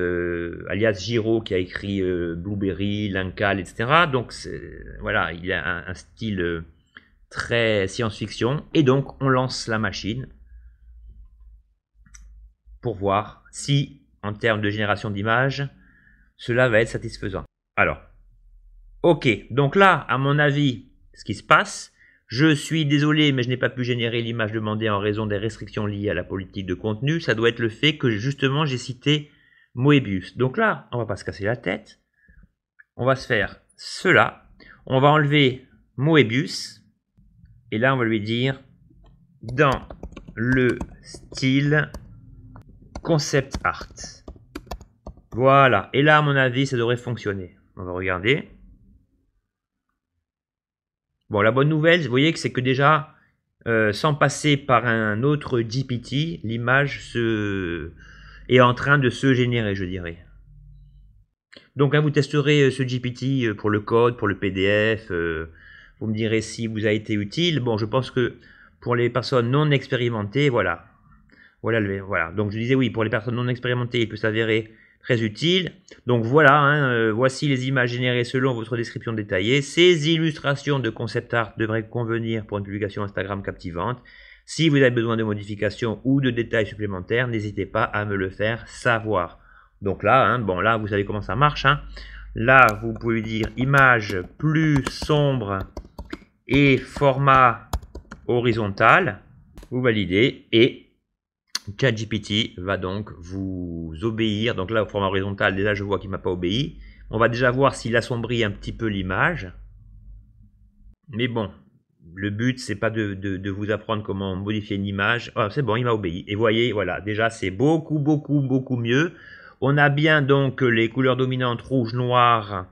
alias Giraud, qui a écrit Blueberry, Lincal, etc. Donc voilà, il a un style très science-fiction. Et donc, on lance la machine pour voir si, en termes de génération d'images, cela va être satisfaisant. Alors, ok, donc là, à mon avis, ce qui se passe, je suis désolé, mais je n'ai pas pu générer l'image demandée en raison des restrictions liées à la politique de contenu. Ça doit être le fait que justement j'ai cité Moebius. Donc là, on va pas se casser la tête. On va se faire cela. On va enlever Moebius. Et là, on va lui dire dans le style concept art. Voilà. Et là, à mon avis, ça devrait fonctionner. On va regarder. Bon, la bonne nouvelle, vous voyez que c'est que déjà, sans passer par un autre GPT, l'image est en train de se générer, je dirais. Donc, hein, vous testerez ce GPT pour le code, pour le PDF. Vous me direz si vous a été utile. Bon, je pense que pour les personnes non expérimentées, voilà. Voilà. Donc, je disais oui, pour les personnes non expérimentées, il peut s'avérer très utile. Donc voilà, hein, voici les images générées selon votre description détaillée. Ces illustrations de concept art devraient convenir pour une publication Instagram captivante. Si vous avez besoin de modifications ou de détails supplémentaires, n'hésitez pas à me le faire savoir. Donc là, hein, bon là, vous savez comment ça marche. Hein. Là, vous pouvez dire image plus sombre et format horizontal. Vous validez et ChatGPT va donc vous obéir. Donc là, au format horizontal, déjà, je vois qu'il ne m'a pas obéi. On va déjà voir s'il assombrit un petit peu l'image. Mais bon, le but, c'est pas de vous apprendre comment modifier une image. Oh, c'est bon, il m'a obéi. Et vous voyez, voilà, déjà, c'est beaucoup mieux. On a bien donc les couleurs dominantes rouge, noir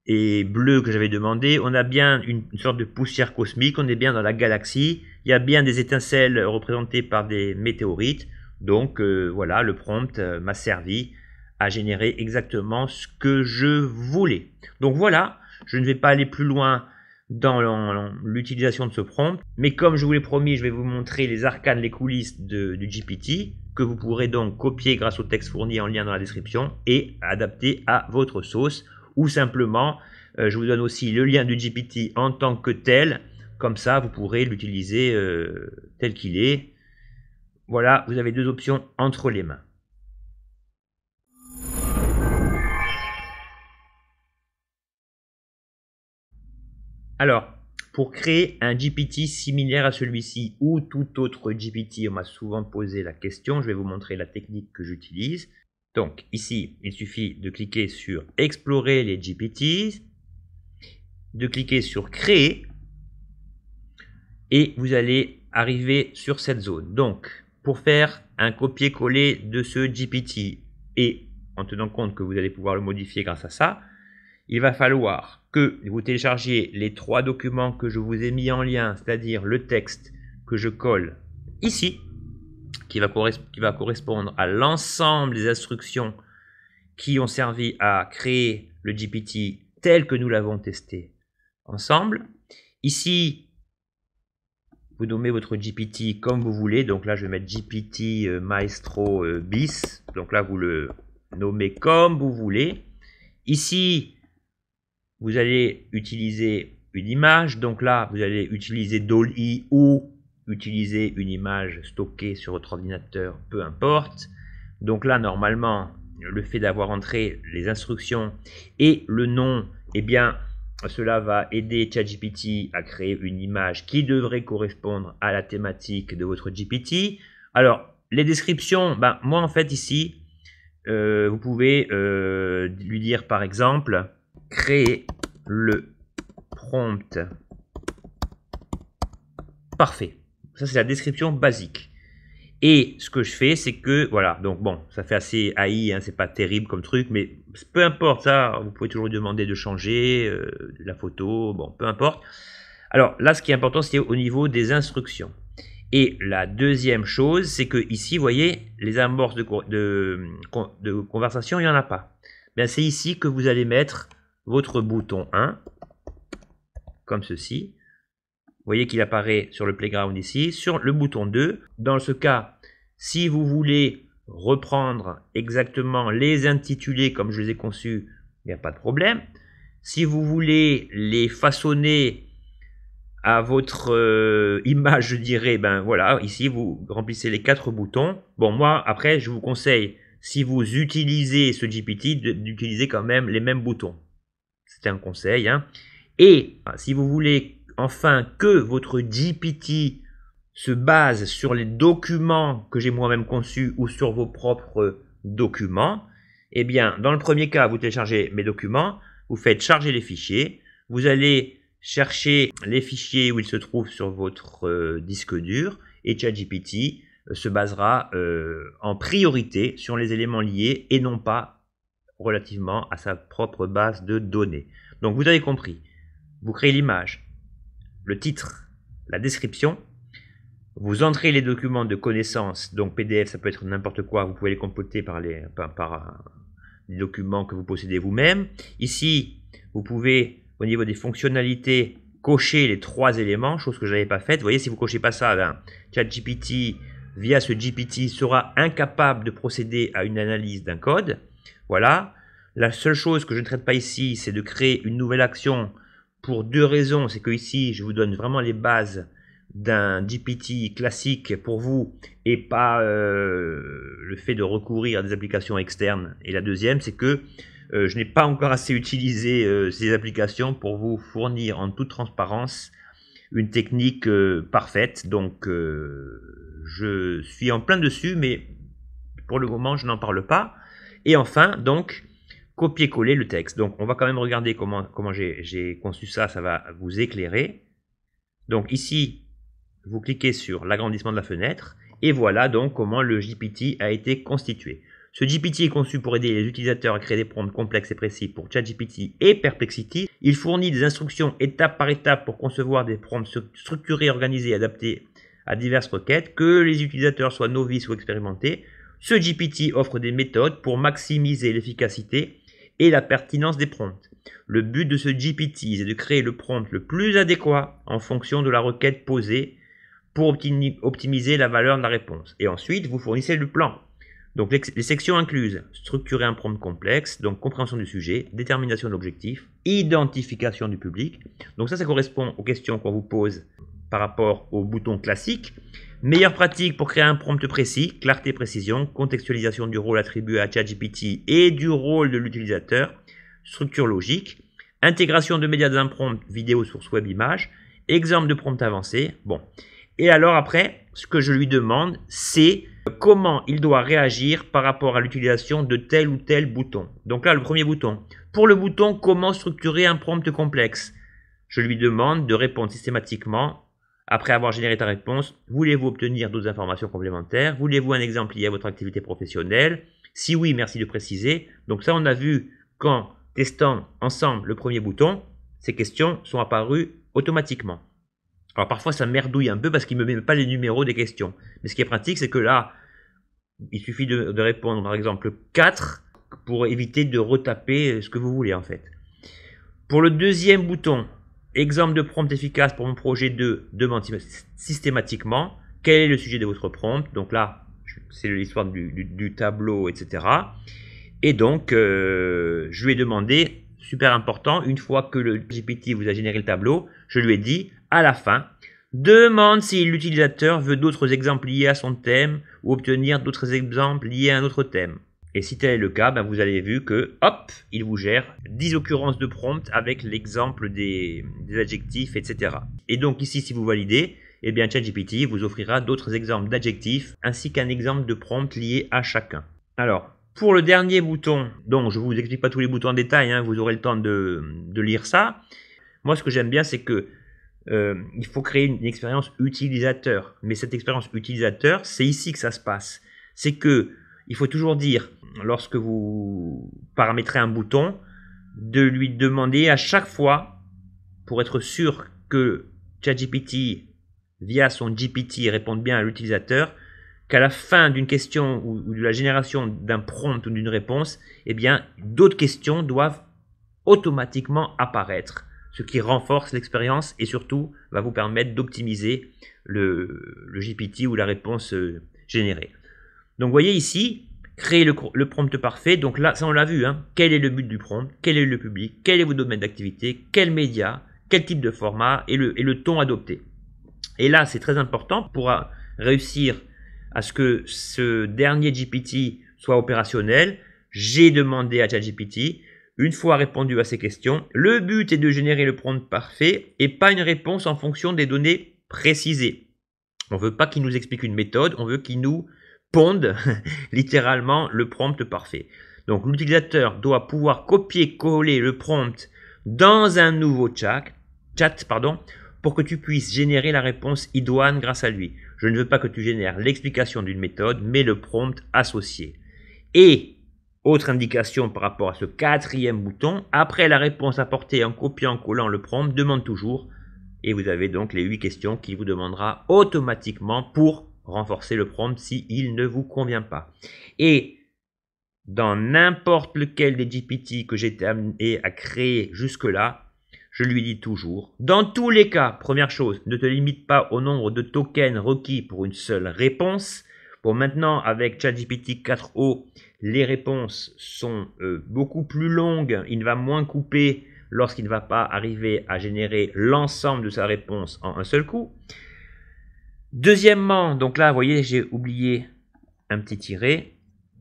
et bleu que j'avais demandé. On a bien une sorte de poussière cosmique. On est bien dans la galaxie. Il y a bien des étincelles représentées par des météorites. Donc voilà, le prompt m'a servi à générer exactement ce que je voulais. Donc voilà, je ne vais pas aller plus loin dans l'utilisation de ce prompt. Mais comme je vous l'ai promis, je vais vous montrer les arcanes, les coulisses du GPT, que vous pourrez donc copier grâce au texte fourni en lien dans la description et adapter à votre sauce. Ou simplement, je vous donne aussi le lien du GPT en tant que tel. Comme ça, vous pourrez l'utiliser tel qu'il est. Voilà, vous avez deux options entre les mains. Alors, pour créer un GPT similaire à celui-ci ou tout autre GPT, on m'a souvent posé la question. Je vais vous montrer la technique que j'utilise. Donc ici, il suffit de cliquer sur explorer les GPT, de cliquer sur créer et vous allez arriver sur cette zone. Donc pour faire un copier-coller de ce GPT et en tenant compte que vous allez pouvoir le modifier grâce à ça, il va falloir que vous téléchargiez les trois documents que je vous ai mis en lien, c'est-à-dire le texte que je colle ici, qui va correspondre à l'ensemble des instructions qui ont servi à créer le GPT tel que nous l'avons testé ensemble. Ici, vous nommez votre GPT comme vous voulez. Donc là, je vais mettre GPT Maestro bis. Donc là, vous le nommez comme vous voulez. Ici, vous allez utiliser une image. Donc là, vous allez utiliser DALL-E ou utiliser une image stockée sur votre ordinateur, peu importe. Donc là, normalement, le fait d'avoir entré les instructions et le nom, eh bien, cela va aider ChatGPT à créer une image qui devrait correspondre à la thématique de votre GPT. Alors, les descriptions, ben, moi, en fait, ici, vous pouvez lui dire, par exemple, créer le prompt parfait. Ça, c'est la description basique. Et ce que je fais, c'est que, voilà, donc bon, ça fait assez AI, hein, c'est pas terrible comme truc, mais peu importe ça, vous pouvez toujours lui demander de changer la photo, bon, peu importe. Alors là, ce qui est important, c'est au niveau des instructions. Et la deuxième chose, c'est que ici, vous voyez, les amorces de conversation, il n'y en a pas. Bien, c'est ici que vous allez mettre votre bouton 1, comme ceci. Vous voyez qu'il apparaît sur le playground ici, sur le bouton 2. Dans ce cas, si vous voulez reprendre exactement les intitulés comme je les ai conçus, il n'y a pas de problème. Si vous voulez les façonner à votre image, je dirais, ben voilà, ici vous remplissez les 4 boutons. Bon, moi, après, je vous conseille, si vous utilisez ce GPT, d'utiliser quand même les mêmes boutons. C'est un conseil, hein. Et si vous voulez enfin que votre GPT se base sur les documents que j'ai moi-même conçus ou sur vos propres documents. Eh bien, dans le premier cas, vous téléchargez mes documents, vous faites charger les fichiers, vous allez chercher les fichiers où ils se trouvent sur votre disque dur et ChatGPT se basera en priorité sur les éléments liés et non pas relativement à sa propre base de données. Donc vous avez compris, vous créez l'image, le titre, la description, vous entrez les documents de connaissances, donc PDF ça peut être n'importe quoi, vous pouvez les compléter par les documents que vous possédez vous-même. Ici, vous pouvez au niveau des fonctionnalités cocher les 3 éléments, chose que je n'avais pas faite. Vous voyez, si vous ne cochez pas ça, ben, ChatGPT, via ce GPT, sera incapable de procéder à une analyse d'un code. Voilà. La seule chose que je ne traite pas ici, c'est de créer une nouvelle action pour 2 raisons. C'est que ici, je vous donne vraiment les bases d'un GPT classique pour vous et pas le fait de recourir à des applications externes. Et la deuxième, c'est que je n'ai pas encore assez utilisé ces applications pour vous fournir en toute transparence une technique parfaite. Donc, je suis en plein dessus, mais pour le moment, je n'en parle pas. Et enfin, donc, copier-coller le texte. Donc, on va quand même regarder comment j'ai conçu ça. Ça va vous éclairer. Donc, ici, vous cliquez sur l'agrandissement de la fenêtre. Et voilà donc comment le GPT a été constitué. Ce GPT est conçu pour aider les utilisateurs à créer des prompts complexes et précis pour ChatGPT et Perplexity. Il fournit des instructions étape par étape pour concevoir des prompts structurés, organisés et adaptés à diverses requêtes. Que les utilisateurs soient novices ou expérimentés, ce GPT offre des méthodes pour maximiser l'efficacité et la pertinence des prompts. Le but de ce GPT est de créer le prompt le plus adéquat en fonction de la requête posée pour optimiser la valeur de la réponse. Et ensuite, vous fournissez le plan. Donc les sections incluses structurer un prompt complexe, donc compréhension du sujet, détermination de l'objectif, identification du public. Donc ça correspond aux questions qu'on vous pose par rapport au bouton classique. Meilleure pratique pour créer un prompt précis, clarté, précision, contextualisation du rôle attribué à ChatGPT et du rôle de l'utilisateur, structure logique, intégration de médias d'un prompt, vidéo, source web, image, exemple de prompt avancé. Bon. Et alors après, ce que je lui demande, c'est comment il doit réagir par rapport à l'utilisation de tel ou tel bouton. Donc là, le premier bouton. Pour le bouton, comment structurer un prompt complexe? Je lui demande de répondre systématiquement. Après avoir généré ta réponse, voulez-vous obtenir d'autres informations complémentaires? Voulez-vous un exemple lié à votre activité professionnelle? Si oui, merci de préciser. Donc ça, on a vu qu'en testant ensemble le premier bouton, ces questions sont apparues automatiquement. Alors parfois ça merdouille un peu parce qu'il ne me met pas les numéros des questions. Mais ce qui est pratique, c'est que là, il suffit de répondre par exemple 4 pour éviter de retaper ce que vous voulez en fait. Pour le deuxième bouton, exemple de prompt efficace pour mon projet 2, demande systématiquement quel est le sujet de votre prompt. Donc là, c'est l'histoire du tableau, etc. Et donc, je lui ai demandé, super important, une fois que le GPT vous a généré le tableau, je lui ai dit, à la fin, demande si l'utilisateur veut d'autres exemples liés à son thème ou obtenir d'autres exemples liés à un autre thème. Et si tel est le cas, ben vous avez vu que, hop, il vous gère 10 occurrences de prompt avec l'exemple des adjectifs, etc. Et donc ici, si vous validez, eh bien ChatGPT vous offrira d'autres exemples d'adjectifs ainsi qu'un exemple de prompt lié à chacun. Alors, pour le dernier bouton, donc je ne vous explique pas tous les boutons en détail, hein, vous aurez le temps de lire ça. Moi, ce que j'aime bien, c'est que il faut créer une expérience utilisateur. Mais cette expérience utilisateur, c'est ici que ça se passe. C'est que il faut toujours dire, lorsque vous paramétrez un bouton, de lui demander à chaque fois, pour être sûr que ChatGPT, via son GPT, réponde bien à l'utilisateur, qu'à la fin d'une question ou de la génération d'un prompt ou d'une réponse, eh bien, d'autres questions doivent automatiquement apparaître. Ce qui renforce l'expérience et surtout va vous permettre d'optimiser le GPT ou la réponse générée. Donc, vous voyez ici, créer le prompt parfait. Donc là, ça on l'a vu. Hein. Quel est le but du prompt? Quel est le public? Quel est votre domaine d'activité? Quel média? Quel type de format? Et le ton adopté. Et là, c'est très important pour réussir à ce que ce dernier GPT soit opérationnel. J'ai demandé à ChatGPT. Une fois répondu à ces questions, le but est de générer le prompt parfait et pas une réponse en fonction des données précisées. On ne veut pas qu'il nous explique une méthode, on veut qu'il nous pondent littéralement le prompt parfait. Donc l'utilisateur doit pouvoir copier-coller le prompt dans un nouveau chat pour que tu puisses générer la réponse idoine grâce à lui. Je ne veux pas que tu génères l'explication d'une méthode, mais le prompt associé. Et, autre indication par rapport à ce quatrième bouton, après la réponse apportée en copiant-collant le prompt, demande toujours, et vous avez donc les 8 questions qu'il vous demandera automatiquement pour renforcer le prompt s'il ne vous convient pas. Et dans n'importe lequel des GPT que j'ai été amené à créer jusque-là, je lui dis toujours, dans tous les cas, première chose, ne te limite pas au nombre de tokens requis pour une seule réponse. Bon, maintenant, avec ChatGPT 4o, les réponses sont beaucoup plus longues. Il va moins couper lorsqu'il ne va pas arriver à générer l'ensemble de sa réponse en un seul coup. Deuxièmement, donc là, vous voyez, j'ai oublié un petit tiret.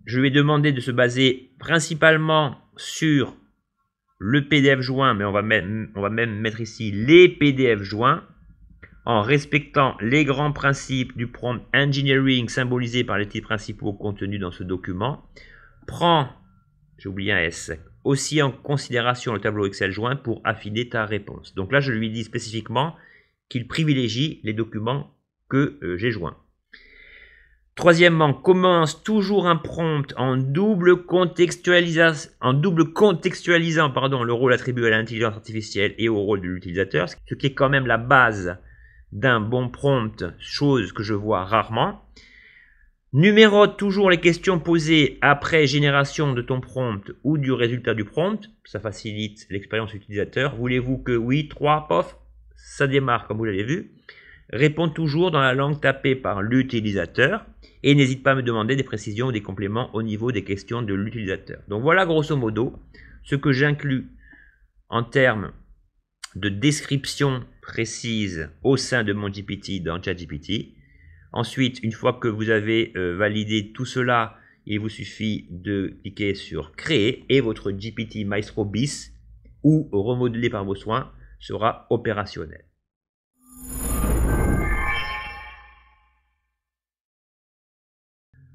Je lui ai demandé de se baser principalement sur le PDF joint, mais on va même mettre ici les PDF joints, en respectant les grands principes du prompt engineering symbolisés par les titres principaux contenus dans ce document. Prends, j'ai oublié un S, aussi en considération le tableau Excel joint pour affiner ta réponse. Donc là, je lui dis spécifiquement qu'il privilégie les documents que j'ai joints. Troisièmement, commence toujours un prompt en double contextualisant le rôle attribué à l'intelligence artificielle et au rôle de l'utilisateur, ce qui est quand même la base d'un bon prompt, chose que je vois rarement. Numérote toujours les questions posées après génération de ton prompt ou du résultat du prompt, ça facilite l'expérience utilisateur. Voulez-vous que oui, 3, pof, ça démarre comme vous l'avez vu. Réponds toujours dans la langue tapée par l'utilisateur et n'hésite pas à me demander des précisions ou des compléments au niveau des questions de l'utilisateur. Donc voilà grosso modo ce que j'inclus en termes de description précise au sein de mon GPT dans ChatGPT. Ensuite, une fois que vous avez validé tout cela, il vous suffit de cliquer sur créer et votre GPT Maestro bis ou remodelé par vos soins sera opérationnel.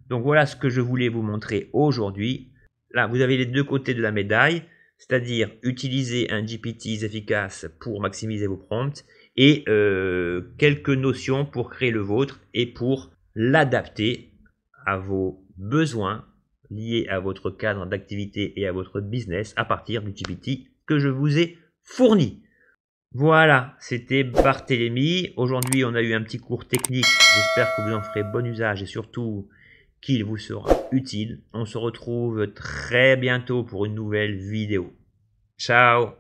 Donc voilà ce que je voulais vous montrer aujourd'hui. Là, vous avez les deux côtés de la médaille, c'est-à-dire utiliser un GPT efficace pour maximiser vos prompts et quelques notions pour créer le vôtre et pour l'adapter à vos besoins liés à votre cadre d'activité et à votre business à partir du GPT que je vous ai fourni. Voilà, c'était Barthélémy. Aujourd'hui, on a eu un petit cours technique. J'espère que vous en ferez bon usage et surtout qu'il vous sera utile. On se retrouve très bientôt pour une nouvelle vidéo. Ciao!